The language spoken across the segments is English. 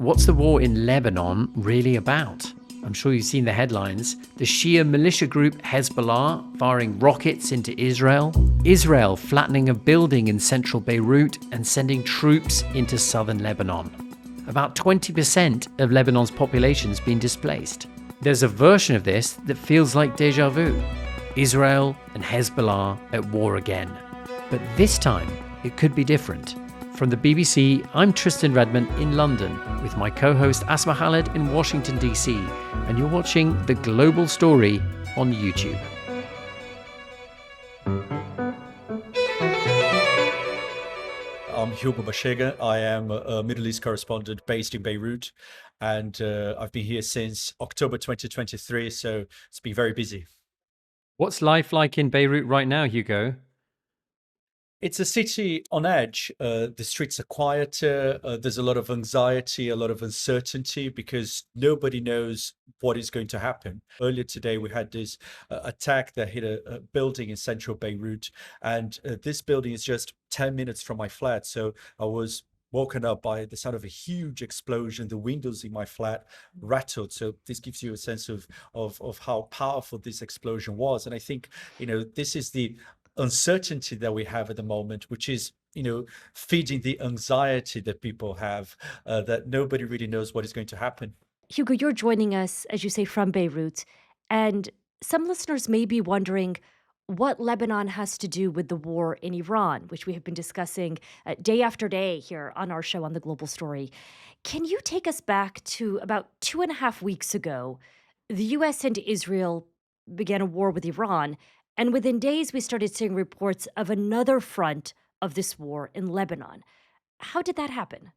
what's the war in Lebanon really about? I'm sure you've seen the headlines. The Shia militia group Hezbollah firing rockets into Israel. Israel flattening a building in central Beirut and sending troops into southern Lebanon. About 20% of Lebanon's population has been displaced. There's a version of this that feels like deja vu. Israel and Hezbollah at war again. But this time, it could be different. From the BBC, I'm Tristan Redmond in London with my co-host Asma Khaled in Washington, D.C. And you're watching The Global Story on YouTube. I'm Hugo Bachega. I am a Middle East correspondent based in Beirut, and I've been here since October 2023, so it's been very busy. What's life like in Beirut right now, Hugo? It's a city on edge. The streets are quieter. There's a lot of anxiety, a lot of uncertainty because nobody knows what is going to happen. Earlier today, we had this attack that hit a building in central Beirut, and this building is just 10 minutes from my flat. So I was woken up by the sound of a huge explosion. The windows in my flat rattled. So this gives you a sense of how powerful this explosion was. And I think, this is the uncertainty that we have at the moment, which is, feeding the anxiety that people have, that nobody really knows what is going to happen. Hugo, you're joining us, as you say, from Beirut. And some listeners may be wondering what Lebanon has to do with the war in Iran, which we have been discussing day after day here on our show on The Global Story. Can you take us back to about 2.5 weeks ago? The U.S. and Israel began a war with Iran. And within days, we started seeing reports of another front of this war in Lebanon. How did that happen?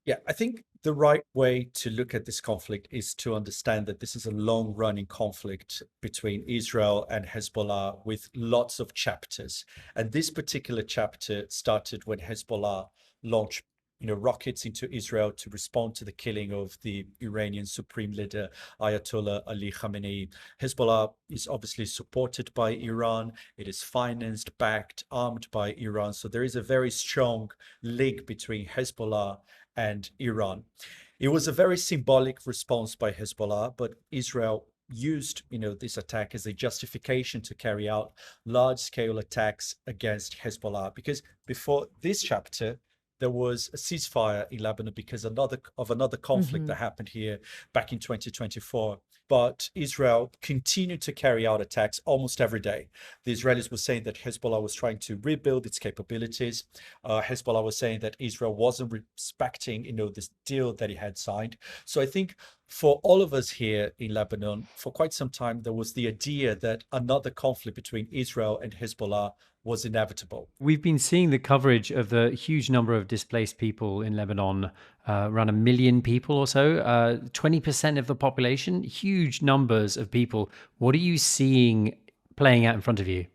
Yeah, I think the right way to look at this conflict is to understand that this is a long-running conflict between Israel and Hezbollah with lots of chapters. And this particular chapter started when Hezbollah launched rockets into Israel to respond to the killing of the Iranian Supreme Leader Ayatollah Ali Khamenei. Hezbollah is obviously supported by Iran. It is financed, backed, armed by Iran. So there is a very strong link between Hezbollah and Iran. It was a very symbolic response by Hezbollah, but Israel used this attack as a justification to carry out large-scale attacks against Hezbollah, because before this chapter there was a ceasefire in Lebanon because of another conflict that happened here back in 2024. But Israel continued to carry out attacks almost every day. The Israelis were saying that Hezbollah was trying to rebuild its capabilities. Hezbollah was saying that Israel wasn't respecting, this deal that it had signed. So I think for all of us here in Lebanon, for quite some time, there was the idea that another conflict between Israel and Hezbollah was inevitable. We've been seeing the coverage of the huge number of displaced people in Lebanon, around 1 million people or so, 20% of the population, huge numbers of people. What are you seeing playing out in front of you?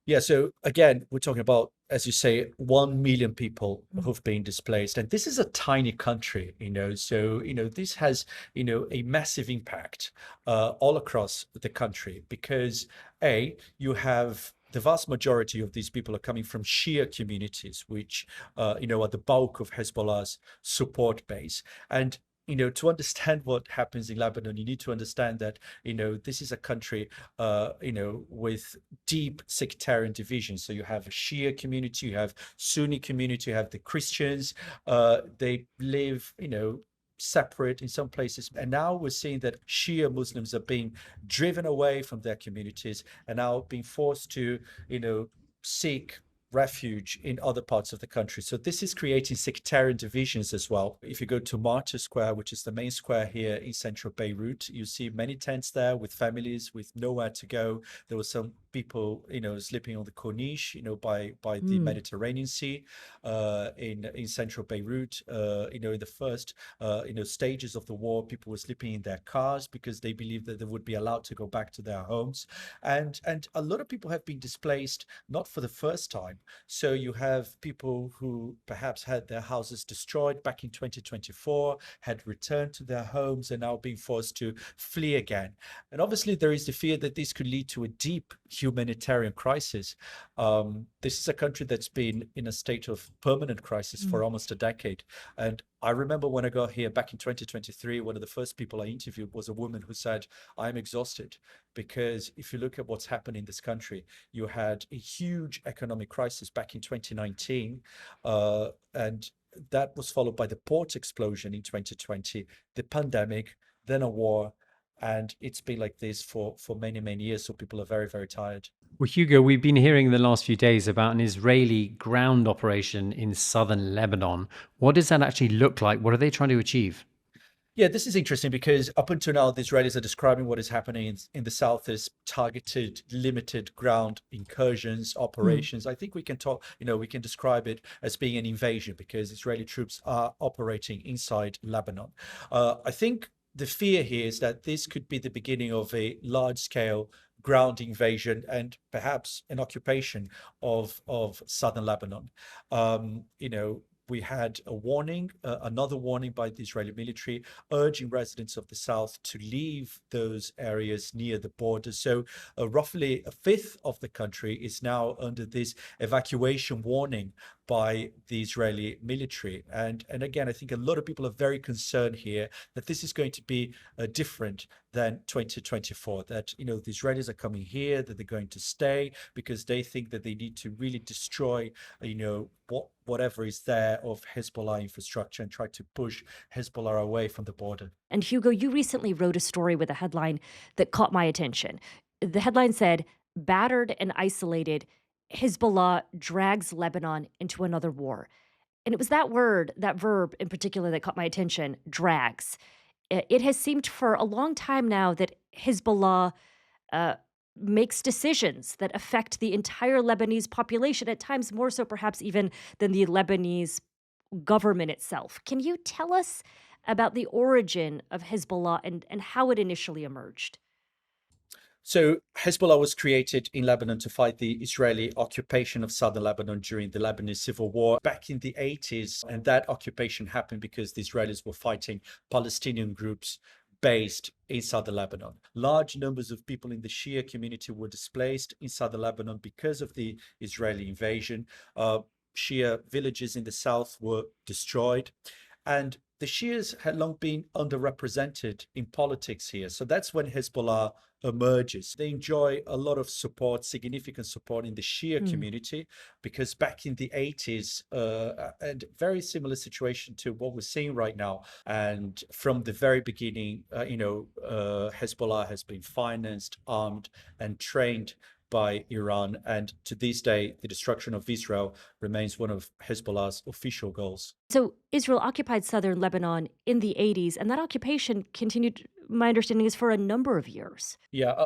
Yeah, so again, we're talking about, as you say, 1 million people who've been displaced. And this is a tiny country, so, this has, a massive impact all across the country because, you have the vast majority of these people are coming from Shia communities, which, are the bulk of Hezbollah's support base. And to understand what happens in Lebanon, you need to understand that, this is a country, with deep sectarian divisions. So you have a Shia community, you have Sunni community, you have the Christians. They live, separate in some places. And now we're seeing that Shia Muslims are being driven away from their communities and now being forced to, seek refuge in other parts of the country. So this is creating sectarian divisions as well. If you go to Martyr Square, which is the main square here in central Beirut, you see many tents there with families with nowhere to go. There were some people, sleeping on the Corniche, by the Mediterranean Sea, in central Beirut. In the first, stages of the war, people were sleeping in their cars because they believed that they would be allowed to go back to their homes. And a lot of people have been displaced, not for the first time. So you have people who perhaps had their houses destroyed back in 2024, had returned to their homes and now being forced to flee again. And obviously there is the fear that this could lead to a deep humanitarian crisis. This is a country that's been in a state of permanent crisis for almost a decade. And I remember when I got here back in 2023, one of the first people I interviewed was a woman who said, I'm exhausted because if you look at what's happened in this country, you had a huge economic crisis back in 2019, and that was followed by the port explosion in 2020, the pandemic, then a war. And it's been like this for many, many years. So people are very, very tired. Well, Hugo, we've been hearing in the last few days about an Israeli ground operation in southern Lebanon. What does that actually look like? What are they trying to achieve? Yeah, this is interesting because up until now, the Israelis are describing what is happening in the south as targeted, limited ground incursions, operations. I think we can talk, we can describe it as being an invasion because Israeli troops are operating inside Lebanon. I think the fear here is that this could be the beginning of a large-scale ground invasion and perhaps an occupation of southern Lebanon. We had a warning, another warning by the Israeli military, urging residents of the south to leave those areas near the border. So roughly a fifth of the country is now under this evacuation warning by the Israeli military. And again, I think a lot of people are very concerned here that this is going to be different than 2024, that, the Israelis are coming here, that they're going to stay because they think that they need to really destroy, whatever is there of Hezbollah infrastructure and try to push Hezbollah away from the border. And Hugo, you recently wrote a story with a headline that caught my attention. The headline said, "Battered and isolated, Hezbollah drags Lebanon into another war." And it was that word, that verb in particular, that caught my attention, drags. It has seemed for a long time now that Hezbollah uh, makes decisions that affect the entire Lebanese population, at times more so perhaps even than the Lebanese government itself. Can you tell us about the origin of Hezbollah and how it initially emerged? So Hezbollah was created in Lebanon to fight the Israeli occupation of southern Lebanon during the Lebanese civil war back in the 80s. And that occupation happened because the Israelis were fighting Palestinian groups based in southern Lebanon. Large numbers of people in the Shia community were displaced in southern Lebanon because of the Israeli invasion. Shia villages in the south were destroyed. And the Shias had long been underrepresented in politics here. So that's when Hezbollah emerges. They enjoy a lot of support, significant support in the Shia community, because back in the 80s, and very similar situation to what we're seeing right now. And from the very beginning, Hezbollah has been financed, armed, and trained by Iran. And to this day, the destruction of Israel remains one of Hezbollah's official goals. So Israel occupied southern Lebanon in the 80s, and that occupation continued, my understanding is, for a number of years. Yeah,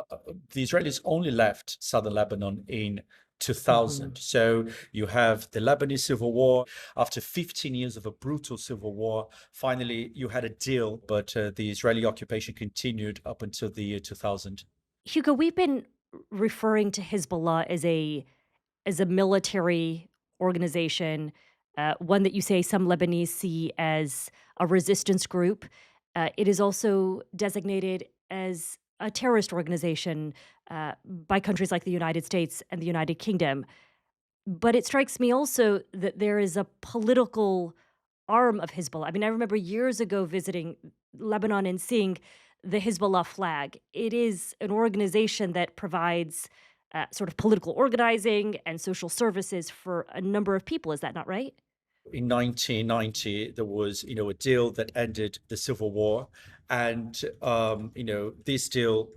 the Israelis only left southern Lebanon in 2000. So you have the Lebanese civil war. After 15 years of a brutal civil war, finally you had a deal, but the Israeli occupation continued up until the year 2000. Hugo, we've been referring to Hezbollah as a military organization, one that you say some Lebanese see as a resistance group. It is also designated as a terrorist organization by countries like the United States and the United Kingdom. But it strikes me also that there is a political arm of Hezbollah. I mean, I remember years ago visiting Lebanon and seeing the Hezbollah flag. It is an organization that provides sort of political organizing and social services for a number of people. Is that not right? In 1990, there was, a deal that ended the civil war, and this deal,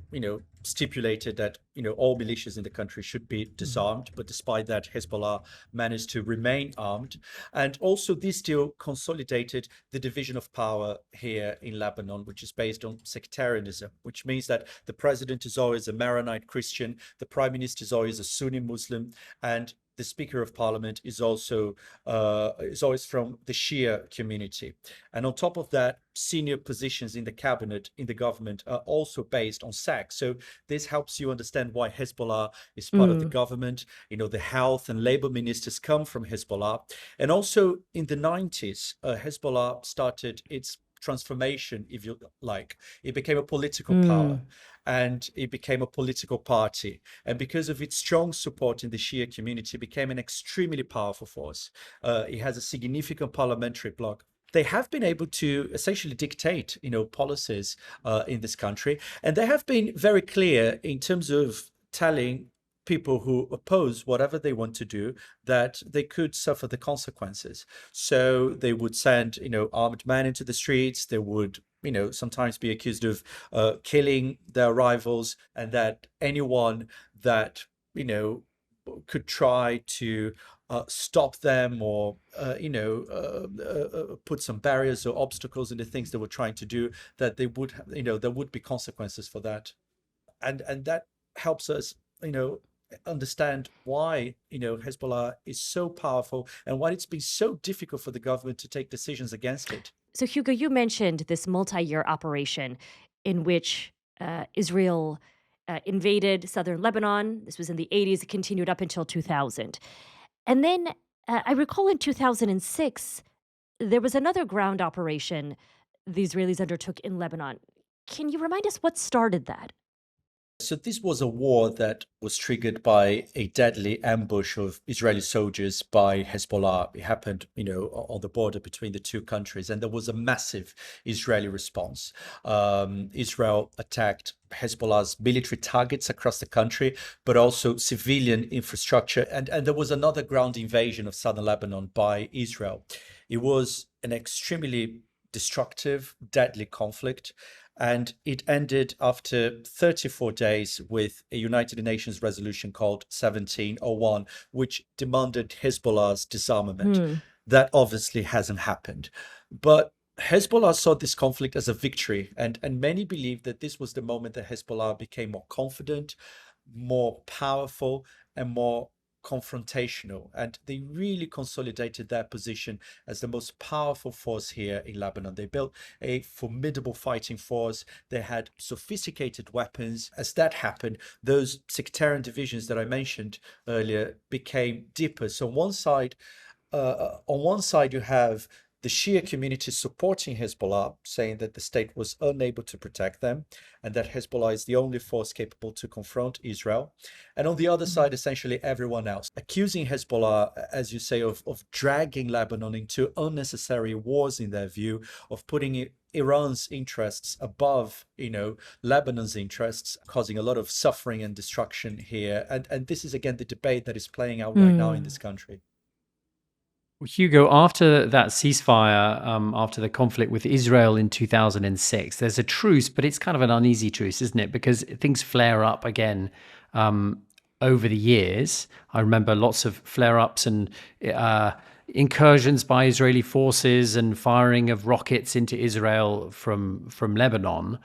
stipulated that all militias in the country should be disarmed. But despite that, Hezbollah managed to remain armed, and also this deal consolidated the division of power here in Lebanon, which is based on sectarianism, which means that the president is always a Maronite Christian, the prime minister is always a Sunni Muslim, and the Speaker of Parliament is also is always from the Shia community. And on top of that, senior positions in the cabinet, in the government, are also based on sects. So this helps you understand why Hezbollah is part of the government. The health and labor ministers come from Hezbollah. And also in the 90s, Hezbollah started its transformation, if you like. It became a political power, and it became a political party. And because of its strong support in the Shia community, it became an extremely powerful force. It has a significant parliamentary bloc. They have been able to essentially dictate, policies in this country, and they have been very clear in terms of telling people who oppose whatever they want to do that they could suffer the consequences. So they would send, armed men into the streets. They would, sometimes be accused of killing their rivals, and that anyone that, could try to stop them, or put some barriers or obstacles in the things they were trying to do, that they would, there would be consequences for that. And that helps us, understand why, Hezbollah is so powerful, and why it's been so difficult for the government to take decisions against it. So, Hugo, you mentioned this multi-year operation in which Israel invaded southern Lebanon. This was in the 80s. It continued up until 2000. And then I recall in 2006, there was another ground operation the Israelis undertook in Lebanon. Can you remind us what started that? So this was a war that was triggered by a deadly ambush of Israeli soldiers by Hezbollah. It happened, on the border between the two countries, and there was a massive Israeli response. Israel attacked Hezbollah's military targets across the country, but also civilian infrastructure. And there was another ground invasion of southern Lebanon by Israel. It was an extremely destructive, deadly conflict. And it ended after 34 days with a United Nations resolution called 1701, which demanded Hezbollah's disarmament. That obviously hasn't happened. But Hezbollah saw this conflict as a victory, and many believe that this was the moment that Hezbollah became more confident, more powerful, and more confrontational, and they really consolidated their position as the most powerful force here in Lebanon. They built a formidable fighting force. They had sophisticated weapons. As that happened, those sectarian divisions that I mentioned earlier became deeper. So on one side you have the Shia community supporting Hezbollah, saying that the state was unable to protect them, and that Hezbollah is the only force capable to confront Israel. And on the other side, essentially everyone else, accusing Hezbollah, as you say, of dragging Lebanon into unnecessary wars, in their view, of putting Iran's interests above, Lebanon's interests, causing a lot of suffering and destruction here. And this is, again, the debate that is playing out right now in this country. Hugo, after that ceasefire, after the conflict with Israel in 2006, there's a truce, but it's kind of an uneasy truce, isn't it? Because things flare up again over the years. I remember lots of flare-ups and incursions by Israeli forces and firing of rockets into Israel from Lebanon.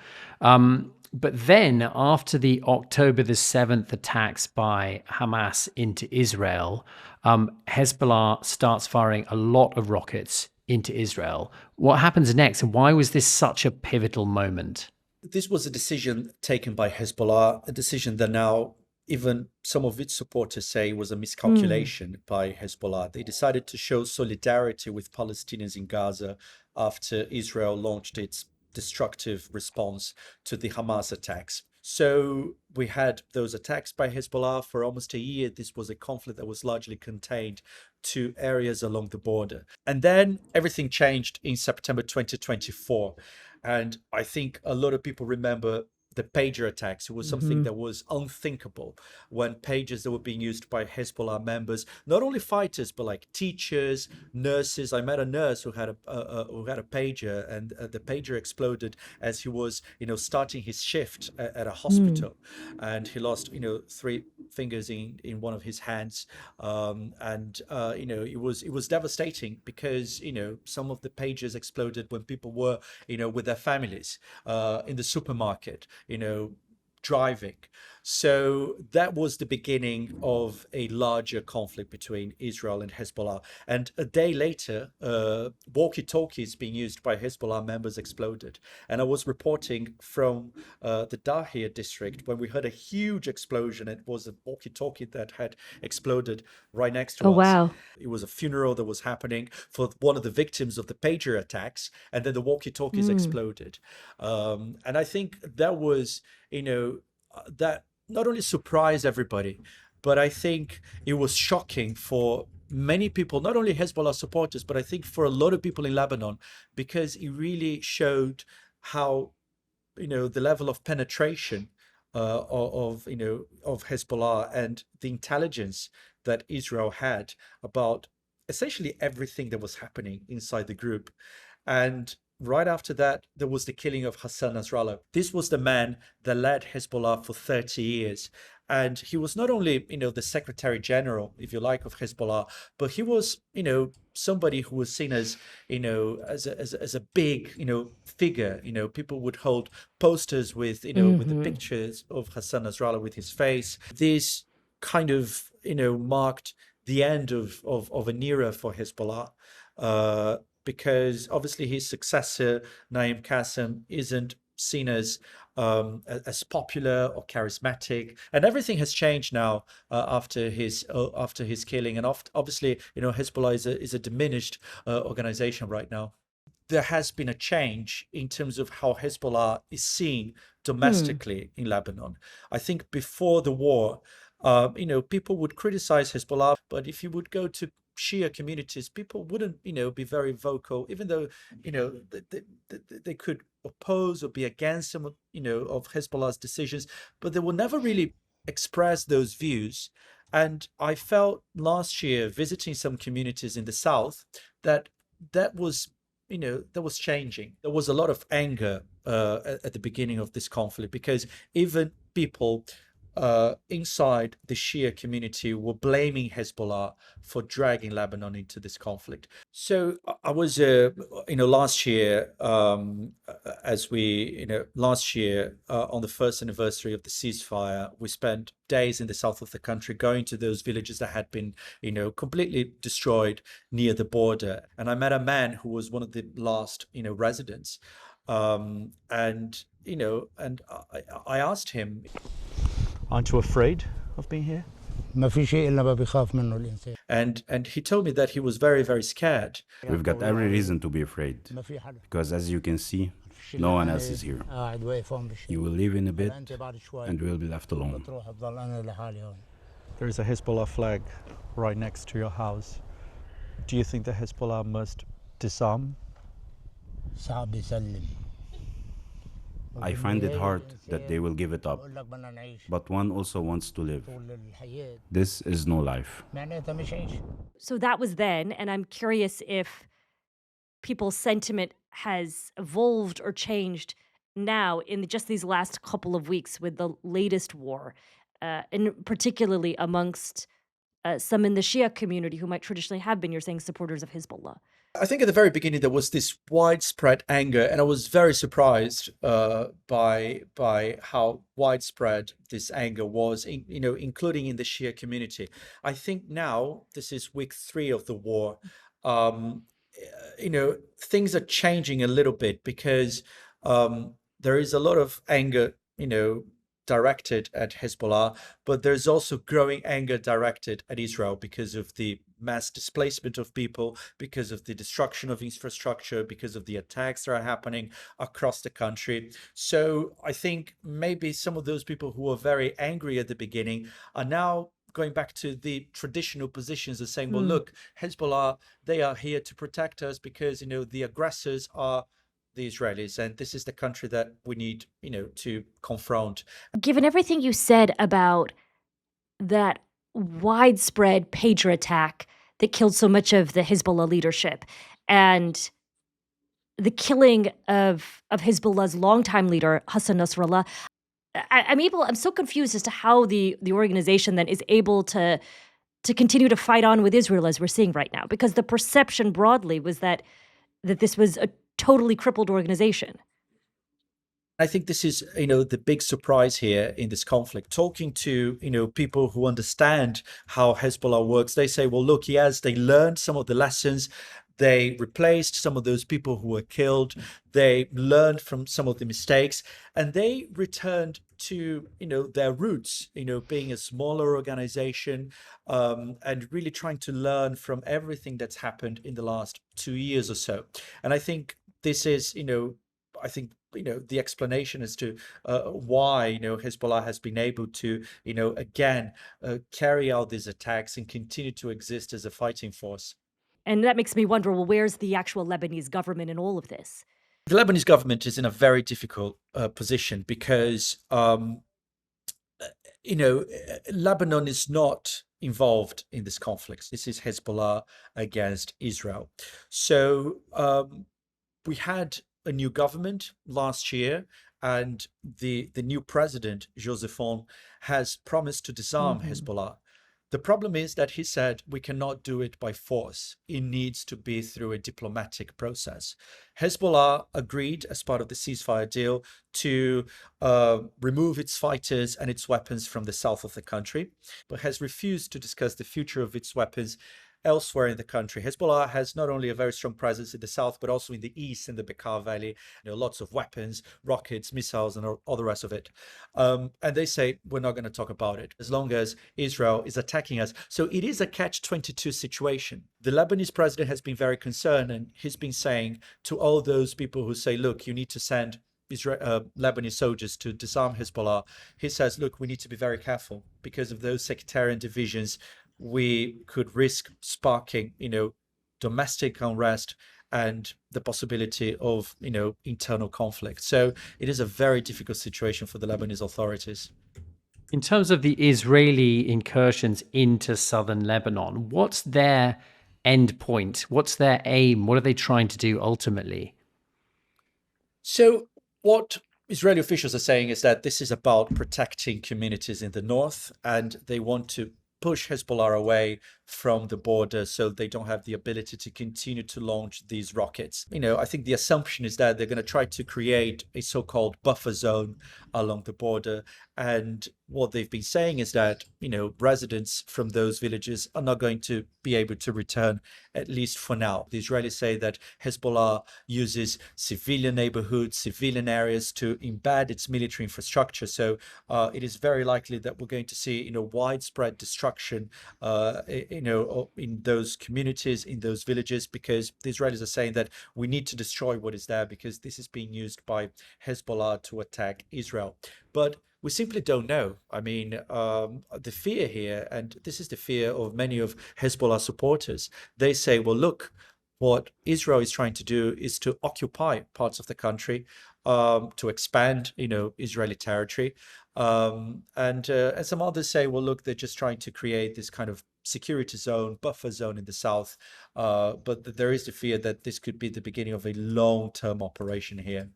But then, after the October the 7th attacks by Hamas into Israel, Hezbollah starts firing a lot of rockets into Israel. What happens next, and why was this such a pivotal moment? This was a decision taken by Hezbollah, a decision that now even some of its supporters say was a miscalculation by Hezbollah. They decided to show solidarity with Palestinians in Gaza after Israel launched its destructive response to the Hamas attacks. So we had those attacks by Hezbollah for almost a year. This was a conflict that was largely contained to areas along the border. And then everything changed in September 2024. And I think a lot of people remember the pager attacks. It was something that was unthinkable, when pagers that were being used by Hezbollah members, not only fighters, but like teachers, nurses. I met a nurse who had a pager, and the pager exploded as he was, starting his shift at a hospital, and he lost, 3 fingers in one of his hands, it was devastating, because some of the pagers exploded when people were, with their families in the supermarket, driving. So that was the beginning of a larger conflict between Israel and Hezbollah. And a day later, walkie-talkies being used by Hezbollah members exploded. And I was reporting from the Dahia district when we heard a huge explosion. It was a walkie-talkie that had exploded right next to Oh, us. wow. It was a funeral that was happening for one of the victims of the pager attacks, and then the walkie-talkies exploded. And I think that was, that not only surprised everybody, but I think it was shocking for many people, not only Hezbollah supporters, but I think for a lot of people in Lebanon, because it really showed how, the level of penetration of Hezbollah and the intelligence that Israel had about essentially everything that was happening inside the group. And right after that, there was the killing of Hassan Nasrallah. This was the man that led Hezbollah for 30 years. And he was not only, the Secretary General, if you like, of Hezbollah, but he was, somebody who was seen as, as a big, figure. People would hold posters with, with the pictures of Hassan Nasrallah with his face. This kind of, marked the end of an era for Hezbollah. Because obviously his successor, Naim Qassem, isn't seen as popular or charismatic, and everything has changed now after his killing. And obviously, Hezbollah is a diminished organization right now. There has been a change in terms of how Hezbollah is seen domestically in Lebanon. I think before the war, people would criticize Hezbollah, but if you would go to Shia communities, people wouldn't, be very vocal, even though, they could oppose or be against some, of Hezbollah's decisions, but they will never really express those views. And I felt last year, visiting some communities in the south, that was, that was changing. There was a lot of anger at the beginning of this conflict, because even people inside the Shia community were blaming Hezbollah for dragging Lebanon into this conflict. So I was, last year, on the first anniversary of the ceasefire, we spent days in the south of the country going to those villages that had been, completely destroyed near the border. And I met a man who was one of the last, residents. And I asked him, aren't you afraid of being here? And he told me that he was very, very scared. We've got every reason to be afraid, because as you can see, no one else is here. You will leave in a bit and we'll be left alone. There is a Hezbollah flag right next to your house. Do you think the Hezbollah must disarm? I find it hard that they will give it up, but one also wants to live. This is no life. So that was then, and I'm curious if people's sentiment has evolved or changed now in just these last couple of weeks with the latest war, and particularly amongst some in the Shia community who might traditionally have been, you're saying, supporters of Hezbollah. I think at the very beginning there was this widespread anger, and I was very surprised by how widespread this anger was, including in the Shia community. I think now this is week 3 of the war. Things are changing a little bit, because there is a lot of anger, directed at Hezbollah, but there's also growing anger directed at Israel because of the mass displacement of people, because of the destruction of infrastructure, because of the attacks that are happening across the country. So I think maybe some of those people who were very angry at the beginning are now going back to the traditional positions and saying, well, look, Hezbollah, they are here to protect us because, the aggressors are the Israelis, and this is the country that we need, to confront. Given everything you said about that widespread pager attack that killed so much of the Hezbollah leadership, and the killing of Hezbollah's longtime leader, Hassan Nasrallah, I'm so confused as to how the organization then is able to continue to fight on with Israel as we're seeing right now, because the perception broadly was that this was a totally crippled organization. I think this is, the big surprise here in this conflict. Talking to, people who understand how Hezbollah works, they say, well, look, yes, they learned some of the lessons. They replaced some of those people who were killed. They learned from some of the mistakes, and they returned to, their roots, being a smaller organization, and really trying to learn from everything that's happened in the last 2 years or so. And I think this is, the explanation as to why Hezbollah has been able to again carry out these attacks and continue to exist as a fighting force. And that makes me wonder, well, where's the actual Lebanese government in all of this? The Lebanese government is in a very difficult position because Lebanon is not involved in this conflict. This is Hezbollah against Israel. So we had a new government last year, and the new president, Joseph, has promised to disarm Hezbollah. The problem is that he said we cannot do it by force. It needs to be through a diplomatic process. Hezbollah agreed, as part of the ceasefire deal, to remove its fighters and its weapons from the south of the country, but has refused to discuss the future of its weapons elsewhere in the country. Hezbollah has not only a very strong presence in the south, but also in the east, in the Bekaa Valley. Lots of weapons, rockets, missiles, and all the rest of it. And they say, we're not going to talk about it as long as Israel is attacking us. So it is a catch-22 situation. The Lebanese president has been very concerned, and he's been saying to all those people who say, look, you need to send Lebanese soldiers to disarm Hezbollah. He says, look, we need to be very careful because of those sectarian divisions. We could risk sparking, domestic unrest and the possibility of, internal conflict. So it is a very difficult situation for the Lebanese authorities. In terms of the Israeli incursions into southern Lebanon, what's their end point? What's their aim? What are they trying to do ultimately? So what Israeli officials are saying is that this is about protecting communities in the north, and they want to push Hezbollah away from the border so they don't have the ability to continue to launch these rockets. I think the assumption is that they're going to try to create a so-called buffer zone along the border. And what they've been saying is that, residents from those villages are not going to be able to return, at least for now. The Israelis say that Hezbollah uses civilian neighborhoods, civilian areas to embed its military infrastructure. So it is very likely that we're going to see, widespread destruction, in those communities, in those villages, because the Israelis are saying that we need to destroy what is there because this is being used by Hezbollah to attack Israel. But we simply don't know. I mean, the fear here, and this is the fear of many of Hezbollah supporters, they say, well, look, what Israel is trying to do is to occupy parts of the country, to expand, Israeli territory. And some others say, well, look, they're just trying to create this kind of security zone, buffer zone in the south. But there is the fear that this could be the beginning of a long-term operation here.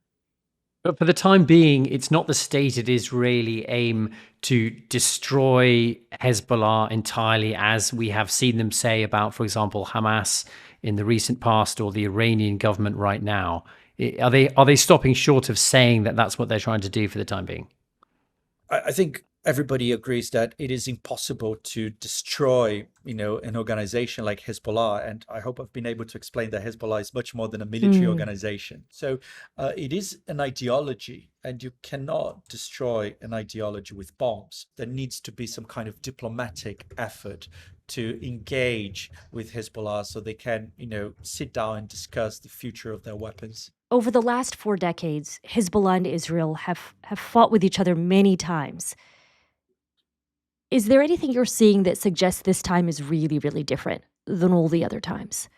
But for the time being, it's not the stated Israeli aim to destroy Hezbollah entirely, as we have seen them say about, for example, Hamas in the recent past or the Iranian government right now. Are they stopping short of saying that that's what they're trying to do for the time being? I think everybody agrees that it is impossible to destroy, an organization like Hezbollah. And I hope I've been able to explain that Hezbollah is much more than a military organization. So it is an ideology, and you cannot destroy an ideology with bombs. There needs to be some kind of diplomatic effort to engage with Hezbollah so they can, sit down and discuss the future of their weapons. Over the last 4 decades, Hezbollah and Israel have fought with each other many times. Is there anything you're seeing that suggests this time is really, really different than all the other times?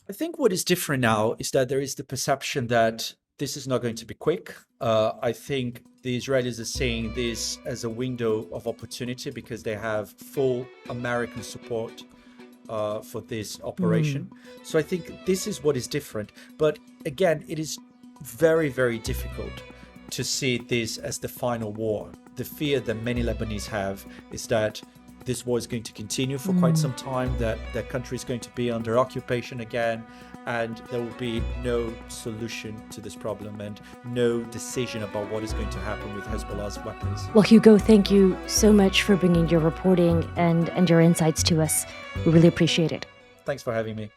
I think what is different now is that there is the perception that this is not going to be quick. I think the Israelis are seeing this as a window of opportunity because they have full American support for this operation. So I think this is what is different. But again, it is very, very difficult to see this as the final war. The fear that many Lebanese have is that this war is going to continue for quite some time, that their country is going to be under occupation again, and there will be no solution to this problem and no decision about what is going to happen with Hezbollah's weapons. Well, Hugo, thank you so much for bringing your reporting and your insights to us. We really appreciate it. Thanks for having me.